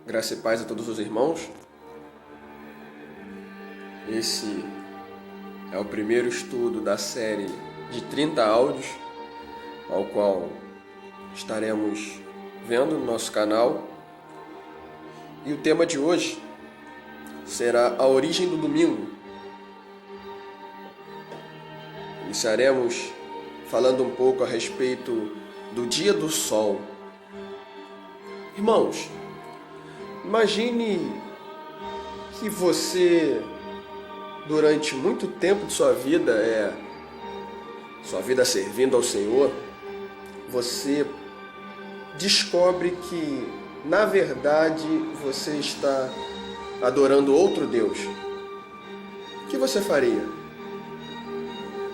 Graça e paz a todos os irmãos. Esse é o primeiro estudo da série de 30 áudios, ao qual estaremos vendo no nosso canal. E o tema de hoje será a origem do domingo. Iniciaremos falando um pouco a respeito do dia do sol. Irmãos, imagine que você, durante muito tempo de sua vida servindo ao Senhor, você descobre que, na verdade, você está adorando outro Deus. O que você faria?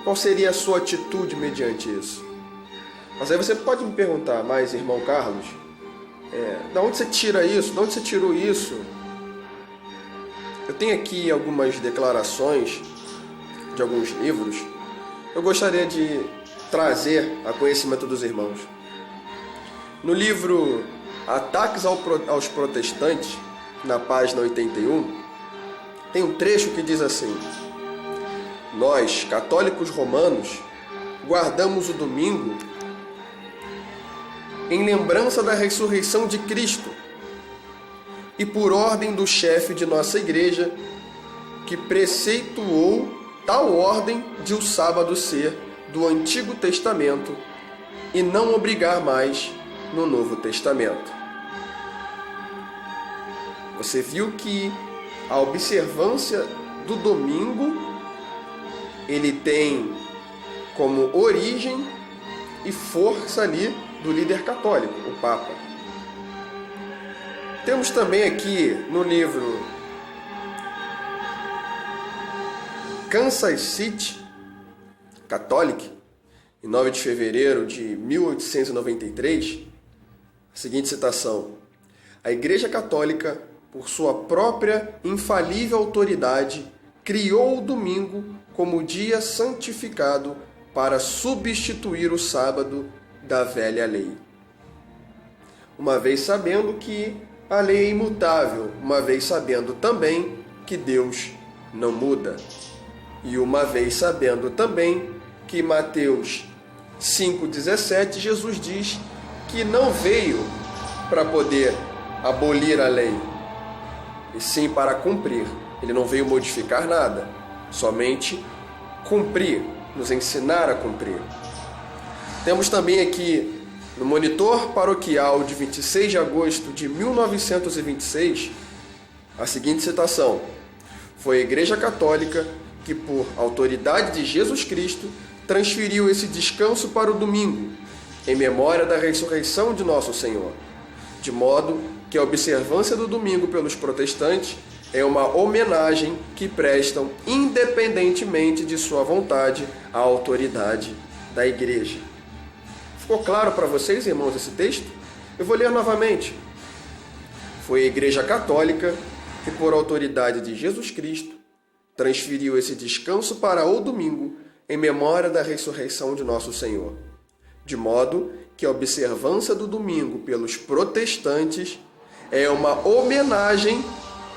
Qual seria a sua atitude mediante isso? Mas aí você pode me perguntar, mas irmão Carlos, da onde você tira isso? De onde você tirou isso? Eu tenho aqui algumas declarações de alguns livros. Eu gostaria de trazer a conhecimento dos irmãos. No livro Ataques aos Protestantes, na página 81, tem um trecho que diz assim: nós, católicos romanos, guardamos o domingo em lembrança da ressurreição de Cristo e por ordem do chefe de nossa igreja, que preceituou tal ordem de o sábado ser do Antigo Testamento e não obrigar mais no Novo Testamento. Você viu que a observância do domingo, ele tem como origem e força ali do líder católico, o Papa. Temos também aqui no livro Kansas City Catholic, em 9 de fevereiro de 1893, a seguinte citação: a Igreja Católica, por sua própria infalível autoridade, criou o domingo como dia santificado para substituir o sábado da velha lei. Uma vez sabendo que a lei é imutável, uma vez sabendo também que Deus não muda. E uma vez sabendo também que Mateus 5,17, Jesus diz que não veio para poder abolir a lei, e sim para cumprir. Ele não veio modificar nada, somente cumprir, nos ensinar a cumprir. Temos também aqui no Monitor Paroquial de 26 de agosto de 1926 a seguinte citação: foi a Igreja Católica que, por autoridade de Jesus Cristo, transferiu esse descanso para o domingo, em memória da ressurreição de nosso Senhor, de modo que a observância do domingo pelos protestantes é uma homenagem que prestam independentemente de sua vontade à autoridade da Igreja. Ficou claro para vocês, irmãos, esse texto? Eu vou ler novamente. Foi a Igreja Católica que, por autoridade de Jesus Cristo, transferiu esse descanso para o domingo em memória da ressurreição de nosso Senhor, de modo que a observância do domingo pelos protestantes é uma homenagem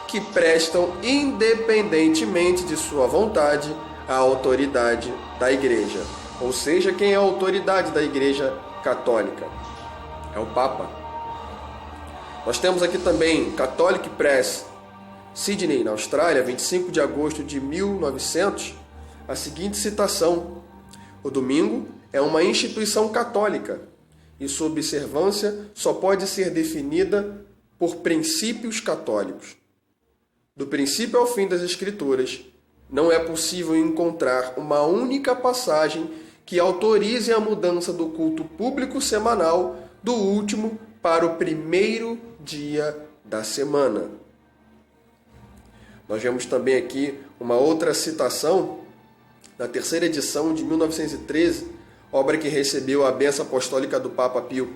que prestam independentemente de sua vontade à autoridade da Igreja. Ou seja, quem é a autoridade da Igreja Católica? É o Papa. Nós temos aqui também Catholic Press, Sydney, na Austrália, 25 de agosto de 1900, a seguinte citação: o domingo é uma instituição católica e sua observância só pode ser definida por princípios católicos. Do princípio ao fim das Escrituras, não é possível encontrar uma única passagem que autorize a mudança do culto público semanal do último para o primeiro dia da semana. Nós vemos também aqui uma outra citação da terceira edição de 1913, obra que recebeu a bênção apostólica do Papa Pio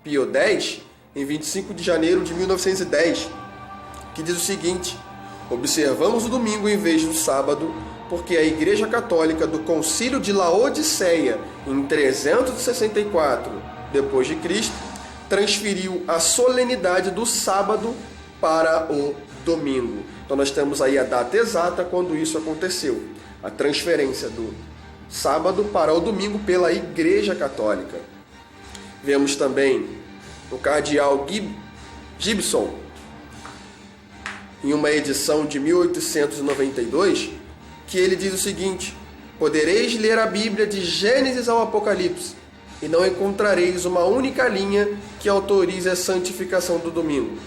X, em 25 de janeiro de 1910, que diz o seguinte: observamos o domingo em vez do sábado, porque a Igreja Católica do Concílio de Laodiceia, em 364 depois de Cristo, transferiu a solenidade do sábado para o domingo. Então nós temos aí a data exata quando isso aconteceu. A transferência do sábado para o domingo pela Igreja Católica. Vemos também o cardeal Gibson, em uma edição de 1892, que ele diz o seguinte: podereis ler a Bíblia de Gênesis ao Apocalipse e não encontrareis uma única linha que autorize a santificação do domingo.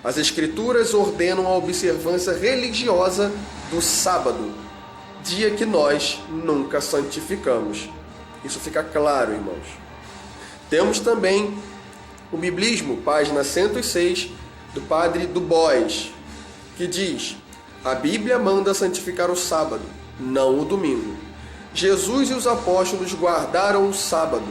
As Escrituras ordenam a observância religiosa do sábado, dia que nós nunca santificamos. Isso fica claro, irmãos. Temos também o Biblismo, página 106, do padre Dubois, que diz: a Bíblia manda santificar o sábado, não o domingo. Jesus e os apóstolos guardaram o sábado.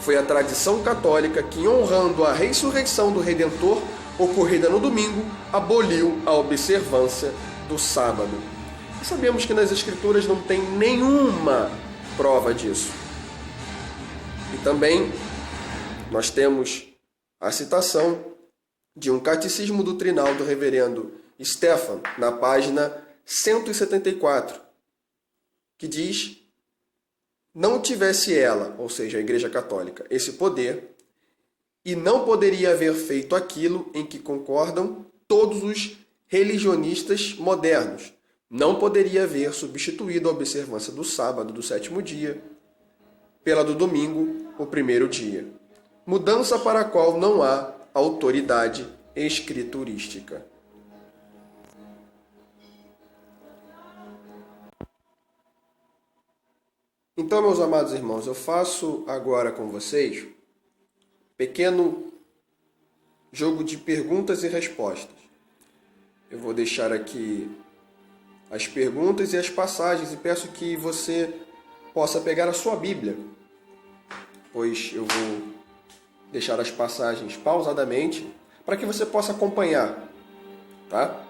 Foi a tradição católica que, honrando a ressurreição do Redentor, ocorrida no domingo, aboliu a observância do sábado. E sabemos que nas Escrituras não tem nenhuma prova disso. E também nós temos a citação de um catecismo doutrinal do reverendo Stefan, na página 174, que diz: não tivesse ela, ou seja, a Igreja Católica, esse poder, e não poderia haver feito aquilo em que concordam todos os religionistas modernos. Não poderia haver substituído a observância do sábado, do sétimo dia, pela do domingo, o primeiro dia. Mudança para a qual não há autoridade escriturística. Então, meus amados irmãos, eu faço agora com vocês pequeno jogo de perguntas e respostas. Eu vou deixar aqui as perguntas e as passagens e peço que você possa pegar a sua Bíblia, pois eu vou deixar as passagens pausadamente para que você possa acompanhar, tá?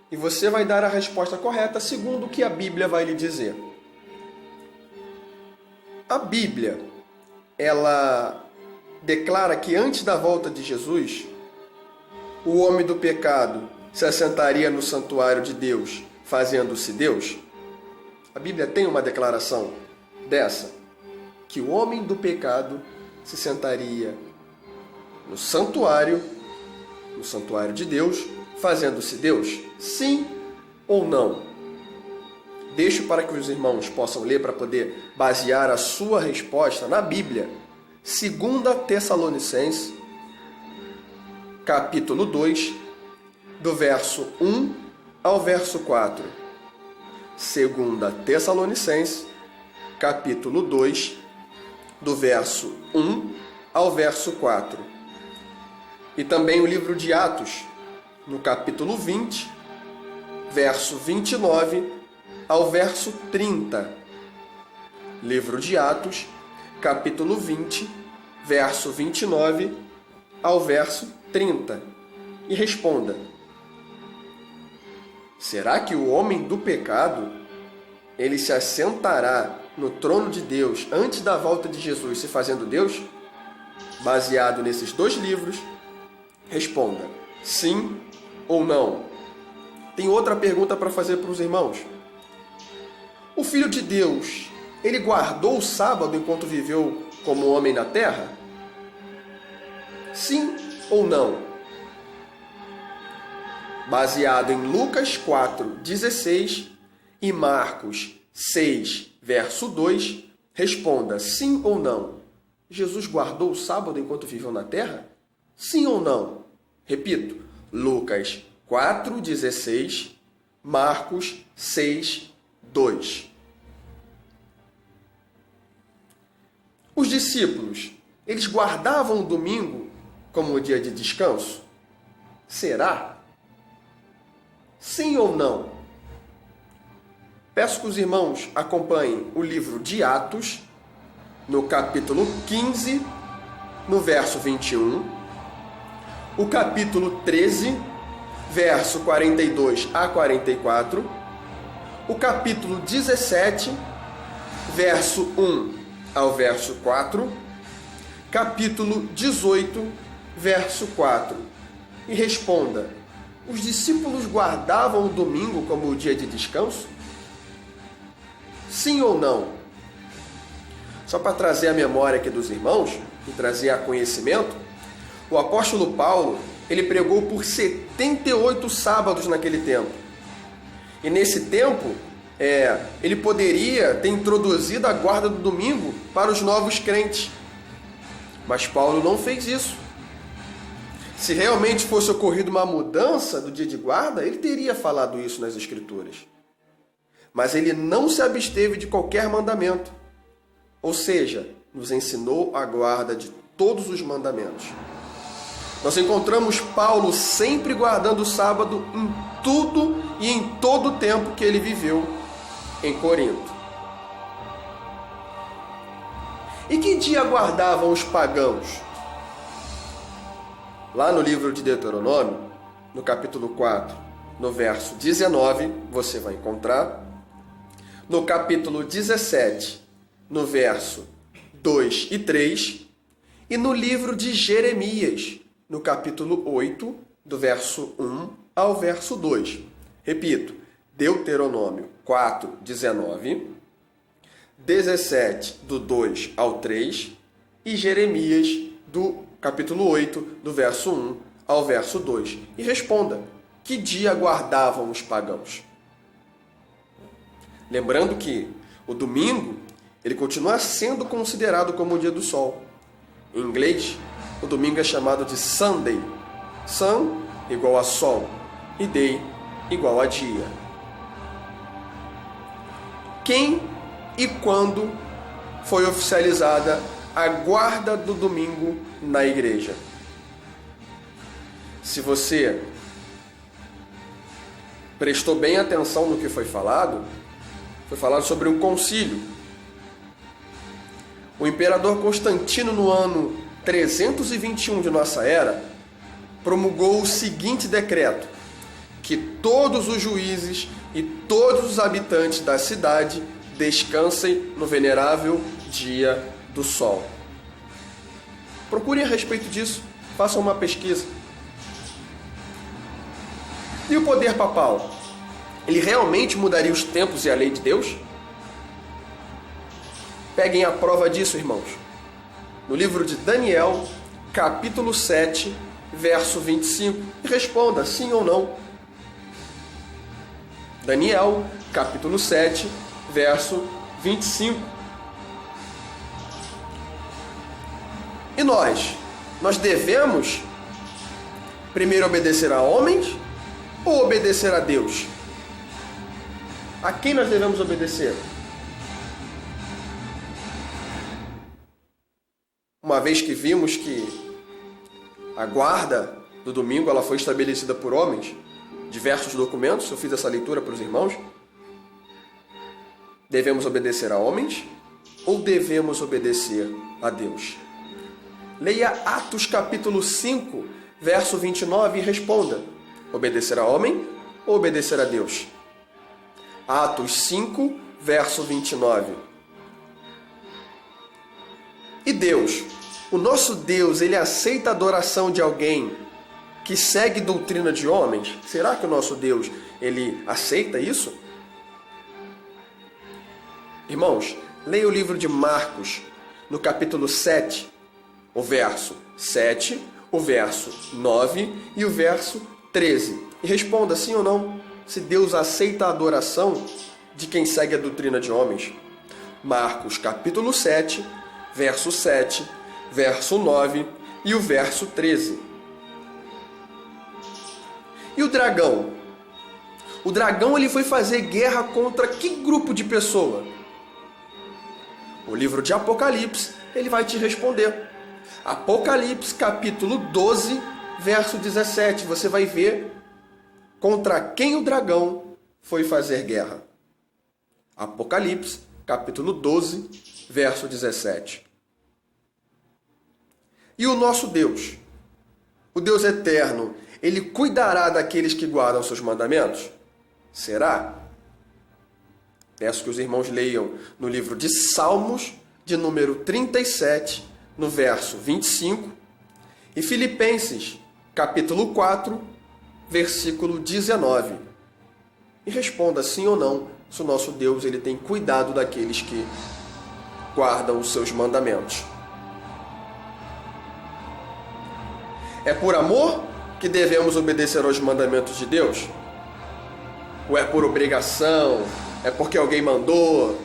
E você vai dar a resposta correta segundo o que a Bíblia vai lhe dizer. A Bíblia, ela declara que antes da volta de Jesus, o homem do pecado se assentaria no santuário de Deus, fazendo-se Deus? A Bíblia tem uma declaração dessa, que o homem do pecado se sentaria no santuário de Deus, fazendo-se Deus? Sim ou não? Deixo para que os irmãos possam ler para poder basear a sua resposta na Bíblia. 2 Tessalonicenses, capítulo 2, do verso 1 ao verso 4. 2 Tessalonicenses, capítulo 2, do verso 1 ao verso 4. E também o livro de Atos, no capítulo 20, verso 29 ao verso 30. Livro de Atos, capítulo 20, verso 29 ao verso 30. E responda: será que o homem do pecado, ele se assentará no trono de Deus antes da volta de Jesus, se fazendo Deus? Baseado nesses dois livros, responda sim ou não. Tem outra pergunta para fazer para os irmãos. O Filho de Deus, ele guardou o sábado enquanto viveu como homem na terra? Sim ou não? Baseado em Lucas 4:16 e Marcos 6, verso 2, responda sim ou não. Jesus guardou o sábado enquanto viveu na terra? Sim ou não? Repito, Lucas 4:16, Marcos 6:2. Os discípulos, eles guardavam o domingo como o dia de descanso? Será? Sim ou não? Peço que os irmãos acompanhem o livro de Atos, no capítulo 15, no verso 21, o capítulo 13, verso 42 a 44, o capítulo 17, verso 1 ao verso 4, capítulo 18, verso 4. e responda: os discípulos guardavam o domingo como o dia de descanso? Sim ou não? Só para trazer a memória aqui dos irmãos e trazer a conhecimento, o apóstolo Paulo, ele pregou por 78 sábados naquele tempo. E nesse tempo, ele poderia ter introduzido a guarda do domingo para os novos crentes. Mas Paulo não fez isso. Se realmente fosse ocorrido uma mudança do dia de guarda, ele teria falado isso nas Escrituras. Mas ele não se absteve de qualquer mandamento. Ou seja, nos ensinou a guarda de todos os mandamentos. Nós encontramos Paulo sempre guardando o sábado em tudo e em todo o tempo que ele viveu em Corinto. E que dia guardavam os pagãos? Lá no livro de Deuteronômio, no capítulo 4, no verso 19, você vai encontrar. No capítulo 17, no verso 2 e 3. E no livro de Jeremias, no capítulo 8, do verso 1 ao verso 2. Repito, Deuteronômio 4, 19, 17, do 2 ao 3, e Jeremias, do capítulo 8, do verso 1 ao verso 2. E responda: que dia guardavam os pagãos? Lembrando que o domingo, ele continua sendo considerado como o dia do sol. Em inglês, o domingo é chamado de Sunday. Sun igual a sol e day igual a dia. Quem e quando foi oficializada a guarda do domingo na igreja? Se você prestou bem atenção no que foi falado sobre um concílio. O imperador Constantino, no ano 321 de nossa era, promulgou o seguinte decreto: que todos os juízes e todos os habitantes da cidade descansem no venerável dia do sol. Procurem a respeito disso, façam uma pesquisa. E o poder papal? Ele realmente mudaria os tempos e a lei de Deus? Peguem a prova disso, irmãos. No livro de Daniel, capítulo 7, verso 25, e responda sim ou não. Daniel, capítulo 7, verso 25. E nós devemos primeiro obedecer a homens ou obedecer a Deus? A quem nós devemos obedecer? Uma vez que vimos que a guarda do domingo ela foi estabelecida por homens, diversos documentos, eu fiz essa leitura para os irmãos. Devemos obedecer a homens ou devemos obedecer a Deus? Leia Atos capítulo 5, verso 29 e responda: obedecer a homem ou obedecer a Deus? Atos 5, verso 29. E Deus, o nosso Deus, ele aceita a adoração de alguém que segue doutrina de homens? Será que o nosso Deus, ele aceita isso? Irmãos, leia o livro de Marcos, no capítulo 7, o verso 7, o verso 9 e o verso 13. E responda sim ou não, se Deus aceita a adoração de quem segue a doutrina de homens. Marcos, capítulo 7, verso 7, verso 9 e o verso 13. E o dragão? O dragão ele foi fazer guerra contra que grupo de pessoa? O livro de Apocalipse, ele vai te responder. Apocalipse, capítulo 12, verso 17. Você vai ver contra quem o dragão foi fazer guerra. Apocalipse, capítulo 12, verso 17. E o nosso Deus, o Deus eterno, ele cuidará daqueles que guardam seus mandamentos? Será? Peço que os irmãos leiam no livro de Salmos, de número 37, no verso 25, e Filipenses, capítulo 4, versículo 19. E responda sim ou não, se o nosso Deus ele tem cuidado daqueles que guardam os seus mandamentos. É por amor que devemos obedecer aos mandamentos de Deus? Ou é por obrigação? É porque alguém mandou?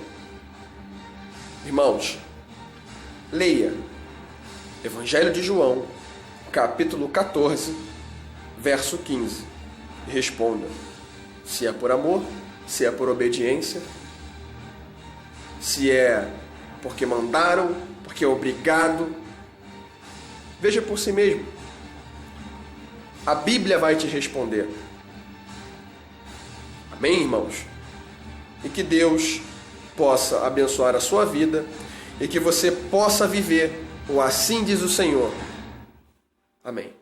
Irmãos, leia Evangelho de João, capítulo 14, verso 15, e responda se é por amor, se é por obediência, se é porque mandaram, porque é obrigado. Veja por si mesmo. A Bíblia vai te responder. Amém, irmãos? E que Deus possa abençoar a sua vida e que você possa viver o assim diz o Senhor. Amém.